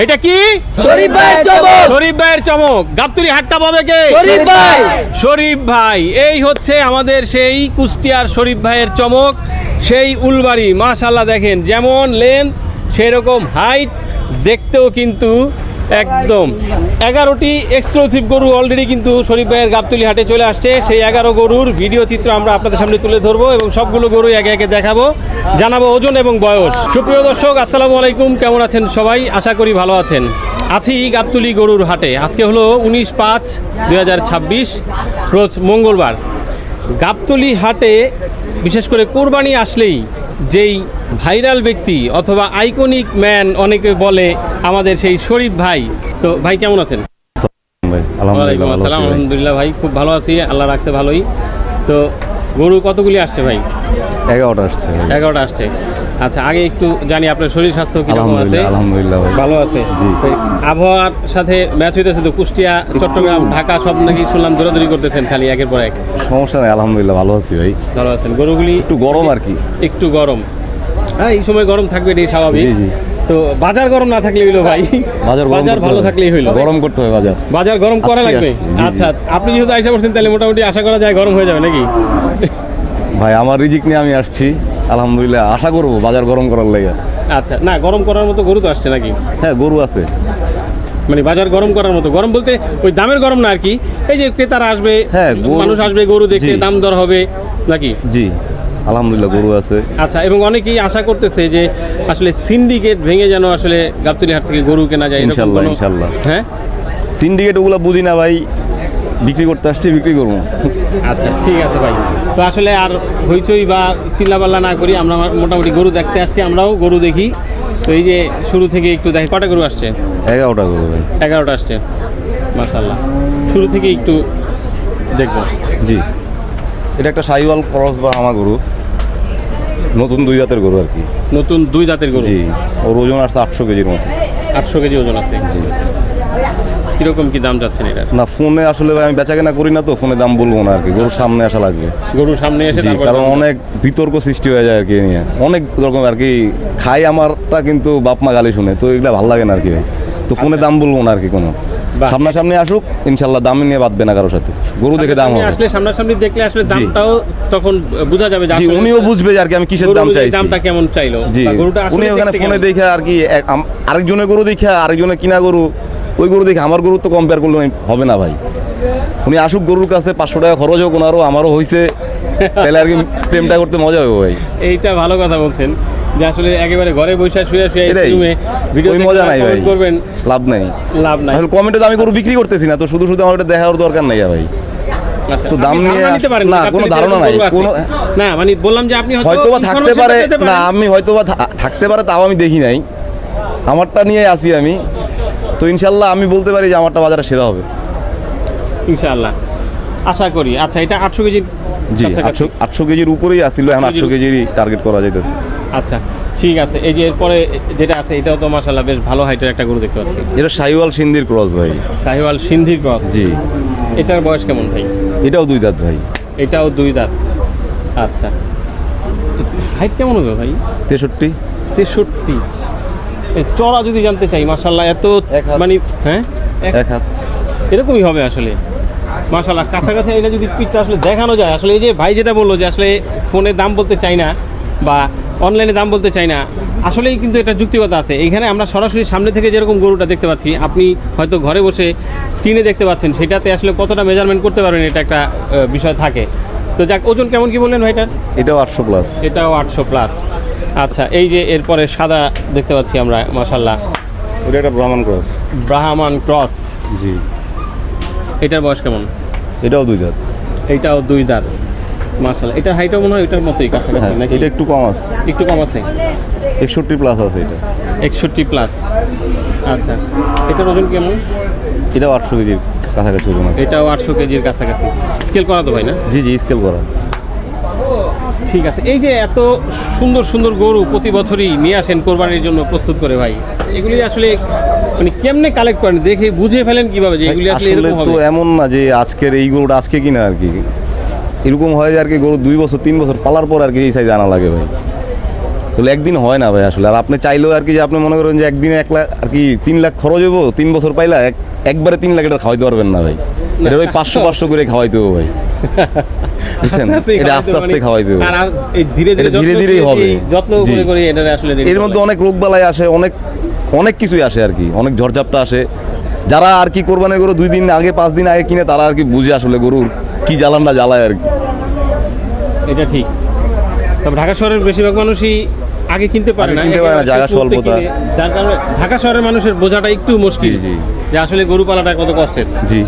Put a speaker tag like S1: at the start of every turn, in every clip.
S1: এটা কি
S2: শরীফ ভাইয়ের চমক।
S1: শরীফ ভাইয়ের চমক। গাবতলী হাটটা পাবে কে?
S2: শরীফ ভাই।
S1: শরীফ ভাই। এই হচ্ছে আমাদের সেই কুষ্টিয়ার শরীফ ভাইয়ের চমক, সেই উলবাড়ি। মাশাআল্লাহ, দেখেন যেমন লেন্থ সেই রকম হাইট, দেখতেও কিন্তু একদম 11টি এক্সক্লুসিভ গরু অলরেডি কিন্তু শরীফ ভাইয়ের গাবতলী হাটে চলে আসছে। সেই 11 গরুর ভিডিও চিত্র আমরা আপনাদের সামনে তুলে ধরবো এবং সবগুলো গরু একে একে দেখাবো, জানাবো ওজন এবং বয়স। সুপ্রিয় দর্শক, আসসালামু আলাইকুম, কেমন আছেন সবাই? আশা করি ভালো আছেন। আছি গাবতলী গরুর হাটে। আজকে হলো 19/5/2026, রোজ মঙ্গলবার। গাবতলী হাটে বিশেষ করে কোরবানি আসলেই যেই ভাইরাল ব্যক্তি অথবা আইকনিক ম্যান অনেকে বলে আমাদের সেই শরীফ ভাই। তো ভাই কেমন আছেন?
S3: ভাই
S1: ওয়ালাইকুম আসসালাম। আলহামদুলিল্লাহ ভাই, খুব ভালো আছি, আল্লাহ রাখছে ভালোই। তো গরু কতগুলি আসছে ভাই?
S3: 11টা আসছে।
S1: 11টা আসছে। আচ্ছা, আগে একটু জানি আপনার শরীর স্বাস্থ্য কিরকম আছে?
S3: আলহামদুলিল্লাহ ভাই
S1: ভালো আছে।
S3: জি।
S1: আবহাওয়ার সাথে ম্যাচ হইতেছে তো, কুষ্টিয়া, চট্টগ্রাম, ঢাকা সব নাকি শুনলাম দৌড়াদৌড়ি করতেছেন খালি একের পর এক।
S3: সমস্যা নেই, আলহামদুলিল্লাহ ভালো আছি ভাই।
S1: ভালো আছেন। গরুগুলি
S3: একটু গরম আর কি।
S1: একটু গরম, হ্যাঁ এই সময় গরম থাকবে, এটাই স্বাভাবিক।
S3: জি জি।
S1: তো বাজার গরম না থাকলে হইলো ভাই,
S3: বাজার
S1: ভালো থাকলেই হইলো।
S3: গরম করতে হবে বাজার।
S1: বাজার গরম করা
S3: আজকে
S1: লাগবে।
S3: আসছি, জি, জি।
S1: আচ্ছা, আপনি যেহেতু আইসা করছেন তাহলে মোটামুটি আশা করা যায় গরম হয়ে যাবে নাকি?
S3: ভাই আমার রিজিক নিয়ে আমি আসছি, আলহামদুলিল্লাহ আশা করবো বাজার গরম করার লাগে।
S1: আচ্ছা, না গরম করার মতো গরু তো আসছে নাকি?
S3: হ্যাঁ গরু আছে।
S1: মানে বাজার গরম করার মতো, গরম বলতে ওই দামের গরম না আর কি, এই যে ক্রেতারা আসবে,
S3: হ্যাঁ,
S1: মানুষ আসবে গরু দেখতে,
S3: জি।
S1: দাম দর হবে নাকি?
S3: জি আলহামদুলিল্লাহ গরু আছে।
S1: আচ্ছা, এবং অনেকেই আশা করতেছে যে আসলে সিন্ডিকেট ভেঙে যেন আসলে গাবতলী হাট থেকে গরু কেনা যায়, এরকম
S3: ইনশাল্লাহ,
S1: কোনো-
S3: ইনশাল্লাহ।
S1: হ্যাঁ
S3: সিন্ডিকেট ওগুলো বুঝি না ভাই, বিক্রি করতে আসছি, বিক্রি করবো।
S1: আচ্ছা, ঠিক আছে ভাই। তো আসলে আর হইচই বা চিল্লাপাল্লা না করি, আমরা মোটামুটি গরু দেখতে আসছি, আমরাও গরু দেখি। তো এই যে শুরু থেকে একটু দেখি, কটা গরু আসছে?
S3: 11টা গরু ভাই।
S1: 11টা আসছে, মাশাআল্লাহ। শুরু থেকে একটু দেখবো।
S3: জি, এটা একটা সাইওয়াল ক্রস বা আমা গরু, নতুন 2 জাতের গরু আর কি।
S1: নতুন 2 দাঁতের গরু।
S3: জি, ওর ওজন আসছে 800 কেজির মতো।
S1: 800 কেজি ওজন আছে।
S3: জি।
S1: কিরকম কি দাম যাচ্ছেন এটার?
S3: না ফোনে আসলে ভাই আমি বেচা কেনা করি না, তো ফোনে দাম বলবো না আর কি, গরুর সামনে আসা লাগবে।
S1: গরুর সামনে এসে
S3: জি,
S1: তারপর
S3: কারণ
S1: দাম-
S3: অনেক বিতর্ক সৃষ্টি হয়ে যায় আর কি, নিয়ে অনেক রকম আর কি খাই আমারটা, কিন্তু বাপ মা গালি শুনে, তো এগুলা ভালো লাগে না আর কি ভাই। তো ফোনে দাম বলবো না আর কি, কোনো
S1: বাহ।
S3: সামনাসামনি আসুক, ইনশাল্লাহ দাম নিয়ে বাঁধবে না কারোর সাথে, গরু দেখে দাম
S1: আপনি
S3: হবে।
S1: আসলে সামনাসামনি দেখলে আসলে দামটাও তখন বোঝা যাবে যে
S3: জি,
S1: আসলে
S3: উনিও বুঝবে যে আর কি আমি কিসের
S1: গরু
S3: দাম
S1: অনুযায়ী
S3: চাইছি।
S1: দামটা কেমন চাইলো,
S3: জি,
S1: বা গরুটা আসলে
S3: উনি ওখানে
S1: দেখতে
S3: ফোনে
S1: কেমন।
S3: দেখে আর কি আরেকজনের গরু দেখে, আরেকজনের কিনা গরু, ওই গরু দেখে আমার গরু তো কম্পেয়ার করলে হবে না ভাই। উনি আসুক গরুর কাছে, 500 টাকা খরচ হোক ওনারও, আমারও হয়েছে, তাহলে আর কি প্রেমটা করতে মজা হবে ভাই।
S1: এইটা ভালো কথা বলছেন যে আসলে একেবারে ঘরে বসে শুয়ে
S3: এটাই,
S1: রুমে ভিডিও
S3: ওই মজা নাই ভাই,
S1: করবেন,
S3: লাভ নাই।
S1: লাভ নাই।
S3: আসলে কমেন্টে তো আমি গরু বিক্রি করতেছি না, তো শুধু শুধু আমার এটা দেখার দরকার নাই ভাই।
S1: আচ্ছা,
S3: তো দাম
S1: আপনি
S3: নিয়ে
S1: ধারণা নিতে পারেন
S3: না,
S1: গাবতলীতে
S3: কোনো ধারণা
S1: এরকম
S3: নাই,
S1: গরু আছে?
S3: কোনো-
S1: না মানে বললাম যে আপনি
S3: হয়তোবা থাকতে পারে,
S1: information পেতে
S3: না
S1: পারেন।
S3: আমি হয়তোবা থাকতে পারে, তাও আমি দেখি নাই, আমারটা নিয়ে আসি আমি। তো ইনশাল্লাহ আমি বলতে পারি যে আমারটা বাজারে সেরা হবে।
S1: ইনশাআল্লাহ আশা করি। আচ্ছা, এটা 800 কেজি।
S3: জি, 800 কেজির উপরেই আসছিল, এখন 800 কেজিরই টার্গেট করা যাইতেছে।
S1: আচ্ছা, ঠিক আছে। এই যে এরপরে যেটা আছে এটাও তো মাশাআল্লাহ বেশ ভালো হাইটের একটা গরু দেখতে পাচ্ছি।
S3: এটা সাইওয়াল সিন্ধির ক্রস ভাই।
S1: শাহিওয়াল সিন্ধির ক্রস।
S3: জি,
S1: এটার বয়স কেমন ভাই?
S3: এটাও 2 দাঁত ভাই।
S1: এটাও 2 দাঁত। আচ্ছা, হাইট কেমন হবে ভাই?
S3: 63।
S1: 63। এই চড়া যদি জানতে চাই, মাশাআল্লাহ এত
S3: এক হাত।
S1: মানে হ্যাঁ
S3: এক হাত।
S1: এরকমই হবে আসলে, মাশাআল্লাহ। কাছাকাছি এটা যদি পিঠটা আসলে দেখানো যায়, আসলে এই যে ভাই যেটা বললো যে আসলে ফোনে দাম বলতে চাই না বা অনলাইনে দাম বলতে চাই না, আসলেই কিন্তু এটা যুক্তিকতা আছে। এইখানে আমরা সরাসরি সামনে থেকে যেরকম গরুটা দেখতে পাচ্ছি, আপনি হয়তো ঘরে বসে স্ক্রিনে দেখতে পাচ্ছেন, সেটাতে আসলে কতটা মেজারমেন্ট করতে পারবেন এটা একটা বিষয় থাকে। তো যাক, ওজন কেমন কি বললেন ভাইটার?
S3: এটাও 800 প্লাস।
S1: এটাও 800 প্লাস। আচ্ছা, এই যে এরপরে সাদা দেখতে পাচ্ছি আমরা, মাশাআল্লাহ,
S3: এটা একটা ব্রাহ্মণ ক্রস।
S1: ব্রাহ্মণ ক্রস।
S3: জি,
S1: এটার বয়স কেমন?
S3: এটাও 2 দাঁত।
S1: এইটাও 2 দাঁত, মাশাআল্লাহ। এটার হাইটও মনে হয় এটার মতোই কাছাকাছি
S3: হ্যাঁ,
S1: নাকি?
S3: এটা একটু কম আছে,
S1: একটু কম আছে,
S3: 61 প্লাস আছে এটা।
S1: 61 প্লাস। আচ্ছা, এটার ওজন কেমন?
S3: এটাও 800 কেজির কাছাকাছি ওজন আছে।
S1: এটাও 800 কেজির কাছাকাছি। স্কেল করা তো ভাই না?
S3: জি জি, স্কেল করা।
S1: ঠিক আছে। এই যে এত সুন্দর সুন্দর গরু প্রতি বছরই নিয়ে আসেন কোরবানির জন্য প্রস্তুত করে ভাই, এগুলি আসলে মানে কেমনে কালেক্ট করেন, দেখে বুঝে ফেলেন কিভাবে যে এগুলি আসলে
S3: আসলে
S1: এরকম
S3: তো
S1: হবে?
S3: এমন না যে আজকের এই গরুটা আজকে কিনা আর কি, এরকম হয় যে আর কি গরু 2 বছর 3 বছর পালার পর আর কি এই সাইজ আনা লাগে ভাই। তাহলে একদিন হয় না ভাই আসলে। আর আপনি চাইলেও আর কি যে আপনি মনে করেন যে একদিনে 1 লাখ আর কি 3 লাখ খরচ হইব, 3 বছর পাইলা একবারে 3 লাখ এটা খাওয়াইতে পারবেন না ভাই। এটা ওই 500 করে খাওয়াইতে হবে ভাই, বুঝছেন? এটা আস্তে আস্তে খাওয়াইতে হবে,
S1: ধীরে
S3: এটা ধীরে ধীরেই হবে।
S1: যত্ন
S3: জি।
S1: করে করে এটা আসলে
S3: এর মধ্যে অনেক রোগবালাই আসে, অনেক অনেক কিছুই আসে আর কি, অনেক ঝড়ঝাপটা আসে। যারা আর কি কোরবানি গরু 2 দিন আগে 5 দিন আগে কিনে তারা আর কি বুঝে আসলে গরুর কি জ্বালানটা জ্বালায় আর কি।
S1: এটা ঠিক। তবে ঢাকা শহরের বেশিরভাগ মানুষই আগে কিনতে পারে
S3: আগে
S1: না,
S3: কিনতে পারে না, জায়গা স্বল্পতা।
S1: যার কারণে ঢাকা শহরের মানুষের বোঝাটা একটু মুশকিল,
S3: জি, জি।
S1: যে আসলে গরু পালাটা কত কষ্টের।
S3: জি,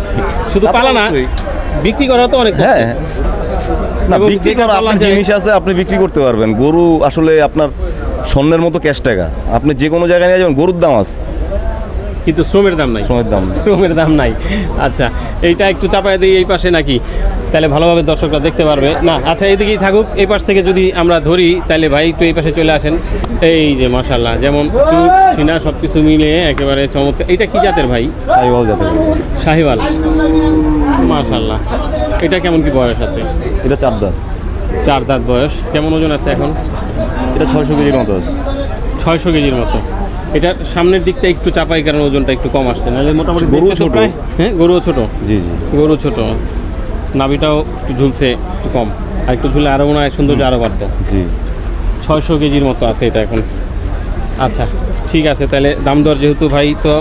S1: শুধু পালা না, বিক্রি করা তো অনেক
S3: হ্যাঁ
S1: কষ্টের।
S3: না,
S1: এবং
S3: বিক্রি
S1: যেটা
S3: করা
S1: বলা
S3: আপনার
S1: যায়-
S3: জিনিস আছে, আপনি বিক্রি করতে পারবেন। গরু আসলে আপনার স্বর্ণের মতো ক্যাশ টাকা, আপনি যে কোনো জায়গায় নিয়ে যাবেন গরুর দাম আছে,
S1: কিন্তু শ্রমের দাম নাই,
S3: সময়ের দাম নেই।
S1: শ্রমের দাম নাই। আচ্ছা, এইটা একটু চাপায় দিই এই পাশে নাকি, তাহলে ভালোভাবে দর্শকরা দেখতে পারবে না। আচ্ছা, এইদিকেই থাকুক। এই পাশ থেকে যদি আমরা ধরি তাহলে ভাই একটু এই পাশে চলে আসেন। এই যে মাশাআল্লাহ, যেমন চুল সিনা সব কিছু মিলে একেবারে চমৎকার। এটা কি জাতের ভাই?
S3: সাইওয়াল জাতের গরু।
S1: শাহিওয়াল, মাশাআল্লাহ। এটা কেমন কি বয়স আছে?
S3: এটা 4 দাঁত,
S1: 4 দাঁত বয়স। কেমন ওজন আছে এখন?
S3: এটা 600 কেজির মতো আছে।
S1: 600 কেজির মতো। এটার সামনের দিকটা একটু চাপাই, কারণ ওজনটা একটু কম আসছে, নাহলে মোটামুটি
S3: গরুও
S1: দেখতে তো
S3: ছোট।
S1: প্রায়- হ্যাঁ, গরুও ছোট,
S3: জি জি,
S1: গরু ছোট। নাভিটাও একটু ঝুলছে, একটু কম। আর একটু ঝুলে আরও মনে হয় সৌন্দর্য আরও বাড়তো।
S3: জি।
S1: 600 কেজির মতো আছে এটা এখন। আচ্ছা, ঠিক আছে। তাহলে দাম দর যেহেতু ভাই তো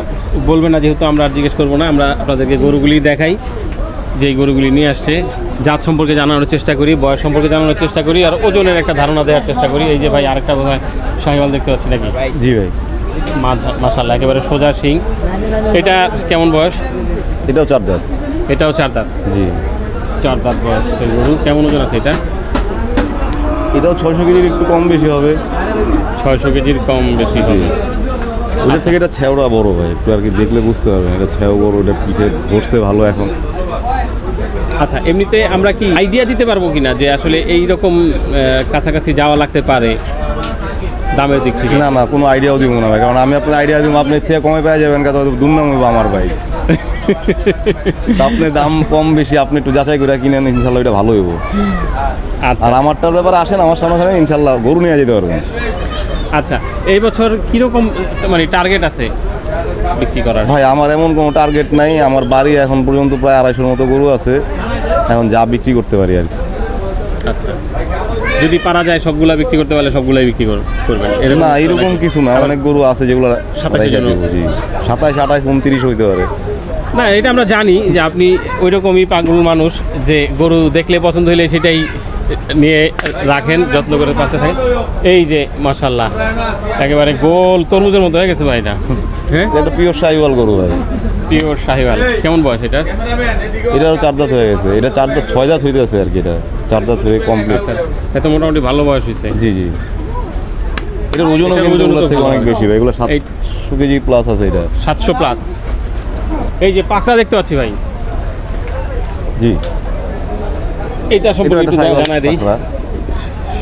S1: বলবে না, যেহেতু আমরা আর জিজ্ঞেস করবো না, আমরা আপনাদেরকে গরুগুলি দেখাই, যেই গরুগুলি নিয়ে আসছে। জাত সম্পর্কে জানানোর চেষ্টা করি, বয়স সম্পর্কে জানানোর চেষ্টা করি, আর ওজনের একটা ধারণা দেওয়ার চেষ্টা করি। এই যে ভাই আরেকটা বোধ হয় শাহিওয়াল দেখতে পাচ্ছি নাকি?
S3: জি ভাই,
S1: মাশাআল্লাহ, একেবারে সোজা শিং। এটা কেমন বয়স?
S3: এটাও 4 দাঁত।
S1: এটাও 4 দাঁত।
S3: জি,
S1: 4 দাঁত বয়স সেই গরু। কেমন ওজন আছে এটা?
S3: এটাও 600 কেজির একটু কম বেশি হবে।
S1: 600 কেজির কম বেশি হবে।
S3: ওটার থেকে এটা ছেওড়া বড় ভাই, একটু আর কি দেখলে বুঝতে পারবেন। এটা ছেও বড়, এটা পিঠে বসছে ভালো এখন।
S1: আচ্ছা, এমনিতে আমরা কি আইডিয়া দিতে পারবো কিনা যে আসলে এই রকম কাছাকাছি যাওয়া লাগতে পারে দামের দিক থেকে?
S3: না না, কোনো আইডিয়াও দিব না ভাই, কারণ আমি আপনার আইডিয়া দিব, আপনি এর থেকে কমে পেয়ে যাবেন, কাজ দুর্নাম হইব আমার ভাই। তা আপনি দাম কম বেশি আপনি একটু যাচাই করে কিনেন, ইনশাল্লাহ এটা ভালো হইব।
S1: আচ্ছা
S3: আর আমারটার ব্যাপারে আসেন আমার সামনে, ইনশাল্লাহ গরু নিয়ে যেতে পারবেন।
S1: আচ্ছা, এই বছর কিরকম মানে টার্গেট আছে বিক্রি করার?
S3: ভাই আমার এমন কোনো টার্গেট নাই, আমার বাড়ি এখন পর্যন্ত প্রায় 250-র মতো গরু আছে, এখন যা বিক্রি করতে পারি আর কি।
S1: আচ্ছা, যদি পারা যায় সবগুলা বিক্রি করতে পারলে সবগুলাই বিক্রি করবেন?
S3: না এরকম কিছু না, অনেক গরু আছে যেগুলো
S1: 27
S3: রেখে দেবো। জি, 27, 28, 29 হইতে পারে।
S1: না, এটা আমরা জানি যে আপনি ওই রকমই পাগল মানুষ, যে গরু দেখলে পছন্দ হলে সেটাই নিয়ে রাখেন, যত্ন করে পাশে থাকেন। এই যে মাশাআল্লাহ, একেবারে গোল তরমুজের মতো হয়ে গেছে ভাই এটা। হ্যাঁ,
S3: এটা পিওর সাইওয়াল গরু ভাই।
S1: পিওর শাহিওয়াল। কেমন বয়স এটা?
S3: এটারও 4 দাঁত হয়ে গেছে, এটা 4 দাঁত 6 দাঁত হইতে আছে আর কি, এটা 4 দাঁত হয়ে কমপ্লিট।
S1: আচ্ছা, এত মোটামুটি ভালো বয়স হয়েছে।
S3: জি জি, এটার ওজনও
S1: এটার
S3: কিন্তু
S1: ওজনও তো
S3: ওগুলোর থেকে
S1: ভালো।
S3: অনেক বেশি ভাই, এগুলো 700 কেজি প্লাস আছে এটা।
S1: 700 প্লাস। এই যে পাকড়া দেখতে পাচ্ছি ভাই,
S3: জি,
S1: এটা সম্পর্কে একটু
S3: শাহিওয়াল
S1: জানাই দিই।
S3: পাকড়া।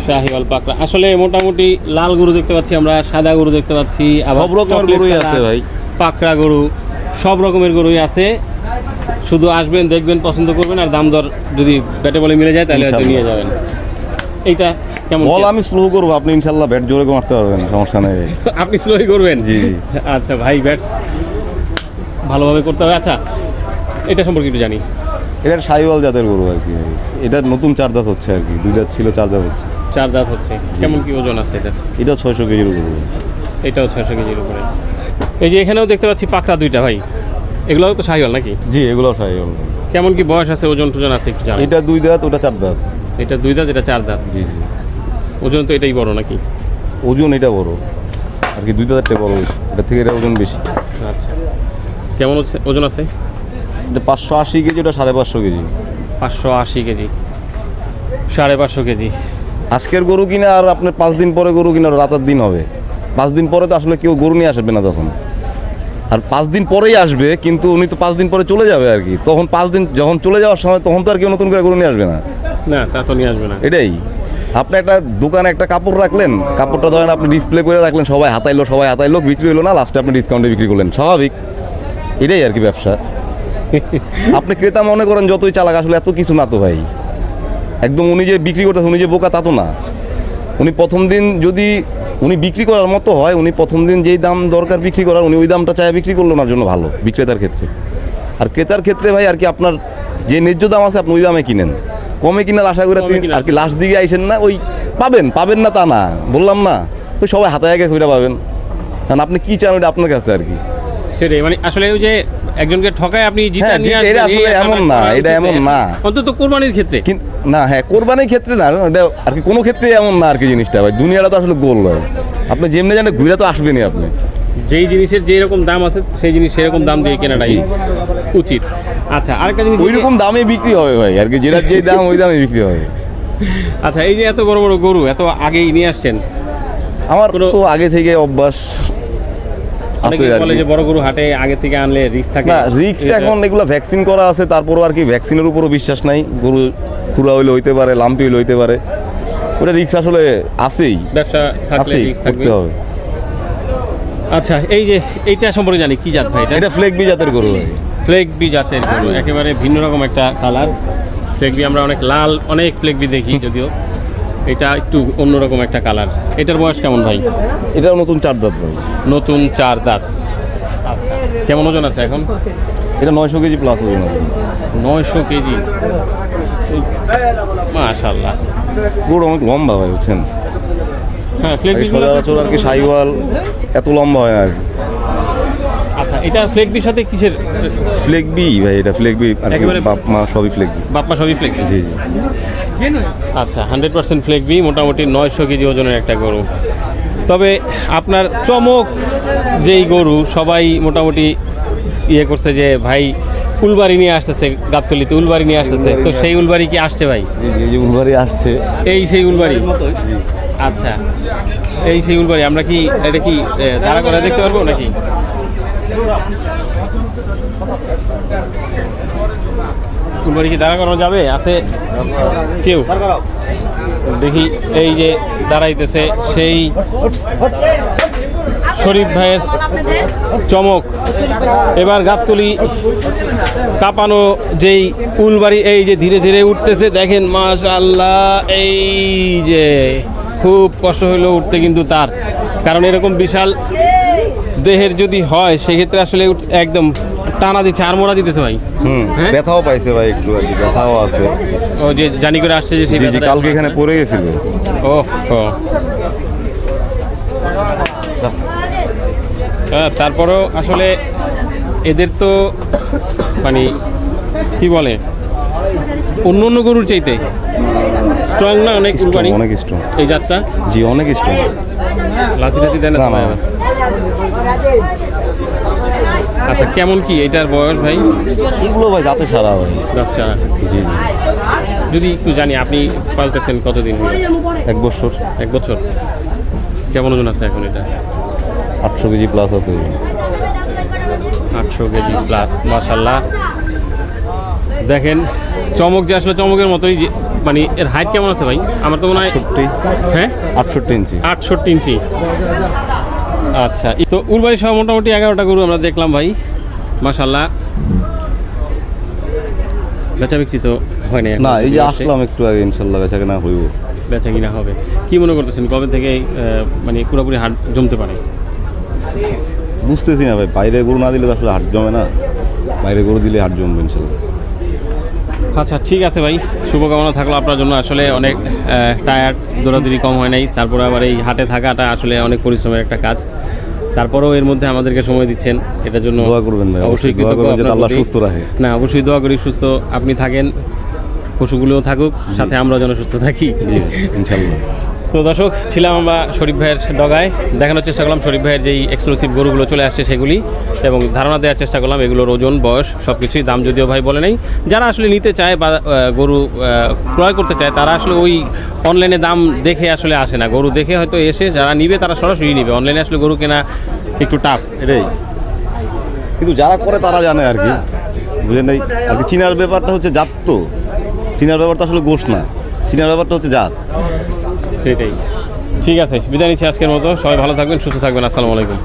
S1: শাহিওয়াল পাকড়া আসলে মোটামুটি লাল গরু দেখতে পাচ্ছি আমরা, সাদা গরু দেখতে পাচ্ছি, আবার
S3: সব রকমের
S1: চকলেট
S3: গরুই
S1: কালার,
S3: আছে ভাই।
S1: পাকড়া গরু, সব রকমের গরুই আছে। শুধু আসবেন, দেখবেন, পছন্দ করবেন, আর দাম দর যদি ব্যাটে বলে মিলে যায় তাহলে হয়তো নিয়ে যাবেন। এইটা কেমন?
S3: বল আমি স্লো করবো, আপনি ইনশাল্লাহ ব্যাট জোরে মারতে পারবেন, সমস্যা নেই।
S1: আপনি স্লোই করবেন?
S3: জি জি।
S1: আচ্ছা ভাই, ব্যাট ভালোভাবে করতে হবে। আচ্ছা, এটা সম্পর্কে একটু জানি।
S3: এটার সাইওয়াল জাতের গরু আর কি, এটা নতুন 4 দাঁত হচ্ছে আর কি, 2 দাঁত ছিল 4 দাঁত হচ্ছে।
S1: 4 দাঁত হচ্ছে। কেমন কি ওজন আছে এটা?
S3: এটা 600 কেজির গরু।
S1: এটাও 600 কেজির উপরে। এই যে এখানেও দেখতে পাচ্ছি পাকড়া 2টা ভাই, এগুলোও তো শাহিওয়াল নাকি?
S3: জি, এগুলো সাইওয়াল।
S1: কেমন কি বয়স আছে, ওজন টোজন আছে একটু জানি?
S3: এটা 2 দাঁত, ওটা 4 দাঁত।
S1: এটা 2 দাঁত, এটা 4 দাঁত।
S3: জি জি,
S1: ওজন তো এটাই বড় নাকি?
S3: ওজন এটা বড় আর কি, 2 দাঁতটা বড় বেশি, এটা থেকে এটা ওজন বেশি।
S1: আচ্ছা, কেমন ওজন আছে?
S3: এটা 580 কেজি, ওটা 550 কেজি।
S1: 580 KG, 550 KG.
S3: আজকের গরু কিনে আর আপনার 5 দিন পরে গরু কিনে রাতের দিন হবে। 5 দিন পরে তো আসলে কেউ গরু নিয়ে আসবে না তখন, আর 5 দিন পরেই আসবে, কিন্তু উনি তো 5 দিন পরে চলে যাবে আর কি। তখন 5 দিন যখন চলে যাওয়ার সময় তখন তো আর কেউ নতুন করে গরু নিয়ে আসবে না।
S1: না, তা তো নিয়ে আসবে না।
S3: এটাই, আপনি একটা দোকানে একটা কাপড় রাখলেন, কাপড়টা ধরেন আপনি ডিসপ্লে করে রাখলেন, সবাই হাতাইলো, বিক্রি হলো না, লাস্টে আপনি ডিসকাউন্টে বিক্রি করলেন, স্বাভাবিক। এটাই আর কি ব্যবসা। আপনি ক্রেতা মনে করেন যতই চালাক, আসলে এত কিছু না তো ভাই। একদম উনি যে বিক্রি করতেছে, উনি যে বোকা তা তো না। উনি প্রথম দিন যদি উনি বিক্রি করার মতো হয়, উনি প্রথম দিন যেই দাম দরকার বিক্রি করার উনি ওই দামটা চায় বিক্রি করলো না জন্য ভালো বিক্রেতার ক্ষেত্রে। আর ক্রেতার ক্ষেত্রে ভাই আর কি আপনার যে ন্যায্য দাম আছে আপনি ওই দামে কিনেন, কমে কিনার আশা করে
S1: কমে কিনার
S3: আর কি লাস্ট দিকে আইসেন না, ওই পাবেন না তা না, বললাম না ওই সবাই হাতায় গেছে ওইটা পাবেন, কারণ আপনি কি চান ওইটা আপনার কাছে আর কি।
S1: সেটাই, মানে আসলে ওই যে একজনকে ঠকায় আপনি জিতে
S3: হ্যাঁ,
S1: নিয়ে
S3: এটা
S1: আসবেন,
S3: আসলে
S1: এই
S3: এমন না,
S1: আপনার
S3: এটা এমন না।
S1: অন্তত কোরবানির ক্ষেত্রে
S3: কিন্তু না, হ্যাঁ কোরবানির ক্ষেত্রে না, এটা আর কি কোনো ক্ষেত্রে এমন না আর কি জিনিসটা ভাই, দুনিয়াটা তো আসলে গোল হয়, আপনি যেমনি জানেন ঘুরে তো আসবেনই আপনি।
S1: যেই জিনিসের যেই রকম দাম আছে সেই জিনিস সেরকম দাম দিয়ে কেনাটাই উচিত। আচ্ছা, আরেকটা জিনিস,
S3: ওই রকম দামে বিক্রি হবে ভাই আর কি, যেটা যেই দাম ওই দামে বিক্রি হবে।
S1: আচ্ছা এই যে এত বড় বড় গরু এত আগেই নিয়ে আসছেন,
S3: আমার
S1: কোনো-
S3: তো আগে থেকে অভ্যাস আছে
S1: অনেকে
S3: আর
S1: বলে
S3: কি।
S1: যে বড় গরু হাটে আগে থেকে আনলে রিস্ক থাকে।
S3: না রিক্স এখন এগুলো ভ্যাকসিন করা আছে, তারপরও আর কি ভ্যাকসিনের উপরও বিশ্বাস নাই, গরু খুরা হইলে হইতে পারে, লাম্পি হইলে হইতে পারে, ওটা রিক্স আসলে আছেই,
S1: ব্যবসা থাকলে
S3: আছেই,
S1: রিস্ক থাকবে।
S3: করতে হবে।
S1: আচ্ছা এই যে এইটা সম্পর্কে জানি কি জাত ভাই?
S3: এটা ফ্লেক বি জাতের গরু ভাই।
S1: ফ্লেক বি জাতের গরু, একেবারে ভিন্ন রকম একটা কালার। ফ্লেক বি আমরা অনেক লাল অনেক ফ্লেক বি দেখি, যদিও এটা একটু অন্যরকম একটা কালার। এটার বয়স কেমন ভাই?
S3: এটাও নতুন 4 দাঁত ভাই।
S1: নতুন 4 দাঁত। আচ্ছা, কেমন ওজন আছে এখন?
S3: এটা 900 কেজি প্লাস ওজন আছে।
S1: 900 কেজি, মাশাআল্লাহ।
S3: গরু অনেক লম্বা ভাই, বুঝছেন,
S1: হ্যাঁ ফ্লেক বি।
S3: সচরাচর আর কি সাইওয়াল এত লম্বা হয় না আর কি।
S1: আচ্ছা, এটা ফ্লেক বির সাথে কিসের?
S3: ফ্লেক বি ভাই, এটা ফ্লেক বি আর কি,
S1: একেবারে-
S3: বাপ মা সবই ফ্লেক বি।
S1: বাপমা সবই ফ্লেক বি।
S3: জি জি।
S1: আচ্ছা, 100% ফ্লেক বি, মোটামুটি 900 কেজি ওজনের একটা গরু। তবে আপনার চমক যেই গরু সবাই মোটামুটি ইয়ে করছে যে ভাই উলবাড়ি নিয়ে আসতেছে, গাবতলিতে উলবাড়ি নিয়ে আসতেছে, তো সেই উলবাড়ি কি আসছে ভাই?
S3: এই যে উলবাড়ি আসছে,
S1: এই সেই উলবাড়ি। আচ্ছা, এই সেই উলবাড়ি। আমরা কি এটা কি দাঁড়া করে দেখতে পারবো নাকি? উলবাড়ি কি দাঁড়া করানো যাবে? আছে কেউ? দেখি, এই যে দাঁড়াইতেছে সেই শরীফ ভাইয়ের চমক। এবার গাবতলি কাঁপানো যেই উলবাড়ি, এই যে ধীরে ধীরে উঠতেছে, দেখেন মাশাআল্লাহ। এই যে খুব কষ্ট হইলো উঠতে কিন্তু তার, কারণ এরকম বিশাল দেহের যদি হয় সেক্ষেত্রে আসলে একদম টানা দিচ্ছে, আড়মোড়া দিতেছে ভাই। হ্যাঁ?
S3: ব্যথাও পাইছে ভাই একটু আর কি, ব্যথাও আছে।
S1: ও যে জানি করে আসছে যে সেই
S3: জি জি,
S1: ব্যথাটা-
S3: কালকে এখানে পড়ে গেছিল।
S1: ও ও। হ্যাঁ, তারপরেও আসলে এদের তো মানে কি বলে, অন্য অন্য গরুর চাইতে স্ট্রং না অনেক
S3: Strong,
S1: উলবাড়ি
S3: অনেক স্ট্রং।
S1: এই জাতটা।
S3: জি অনেক স্ট্রং।
S1: লাথি টাথি দেয় না
S3: না,
S1: তো ভাই
S3: না।
S1: আবার? আচ্ছা, কেমন কি এটার বয়স ভাই?
S3: এগুলো ভাই দাঁতে সারা ভাই।
S1: আচ্ছা,
S3: জি জি,
S1: যদি একটু জানি আপনি পালতেছেন কতদিন হলো?
S3: 1 বছর।
S1: 1 বছর। কেমন ওজন আছে এখন এটা?
S3: 800 কেজি প্লাস আছে।
S1: 800 কেজি প্লাস, মাশাআল্লাহ। দেখেন চমক যে আসলে চমকের মতোই, যে মানে এর হাইট কেমন আছে ভাই? আমার তো মনে হয়
S3: 68
S1: হ্যাঁ
S3: 68 ইঞ্চি।
S1: 68 ইঞ্চি। আচ্ছা, এই তো উলবাড়ি সহ মোটামুটি 11টা গরু আমরা দেখলাম ভাই, মাশাআল্লাহ। বেচা বিক্রি তো হয় না এখন?
S3: না, এই যে আসলাম একটু আগে, ইনশাল্লাহ বেচা কেনা হইব।
S1: বেচা কিনা হবে। কি মনে করতেছেন কবে থেকে মানে পুরোপুরি হাট জমতে পারে?
S3: বুঝতেছি না ভাই, বাইরে গরু না দিলে তো আসলে হাট জমে না, বাইরে গরু দিলে হাট জমবে ইনশাল্লাহ।
S1: আচ্ছা ঠিক আছে ভাই, শুভকামনা থাকলো আপনার জন্য। আসলে অনেক টায়ার্ড, দৌড়াদৌড়ি কম হয় নাই, তারপরে আবার এই হাটে থাকাটা আসলে অনেক পরিশ্রমের একটা কাজ। তারপরেও এর মধ্যে আমাদেরকে সময় দিচ্ছেন, এটার জন্য
S3: দোয়া করবেন ভাই,
S1: অবশ্যই
S3: দোয়া
S1: কৃতজ্ঞ
S3: করবেন যাতে
S1: আপনার
S3: আল্লাহ
S1: প্রতি।
S3: সুস্থ রাখে।
S1: না, অবশ্যই দোয়া করি সুস্থ আপনি থাকেন, পশুগুলোও থাকুক, সাথে আমরাও যেন সুস্থ থাকি।
S3: জি ইনশাল্লাহ।
S1: তো দর্শক, ছিলাম আমরা শরীফ ভাইয়ের ডগায়, দেখানোর চেষ্টা করলাম শরীফ ভাইয়ের যেই এক্সক্লুসিভ গরুগুলো চলে আসছে সেগুলি, এবং ধারণা দেওয়ার চেষ্টা করলাম এগুলোর ওজন, বয়স সব কিছুই। দাম যদিও ভাই বলে নেই, যারা আসলে নিতে চায় বা গরু ক্রয় করতে চায় তারা আসলে ওই অনলাইনে দাম দেখে আসলে আসে না, গরু দেখে হয়তো এসে যারা নিবে তারা সরাসরি নিবে। অনলাইনে আসলে গরু কেনা একটু টাফ।
S3: এটাই, কিন্তু যারা করে তারা জানে আর কি, বুঝেন নাই আর কি। চিনার ব্যাপারটা হচ্ছে জাত, তো চিনার ব্যাপারটা আসলে গোশ না, চিনার ব্যাপারটা হচ্ছে জাত।
S1: সেটাই। ঠিক আছে, বিদায় নিচ্ছি আজকের মতো। সবাই ভালো থাকবেন, সুস্থ থাকবেন। আসসালামু আলাইকুম।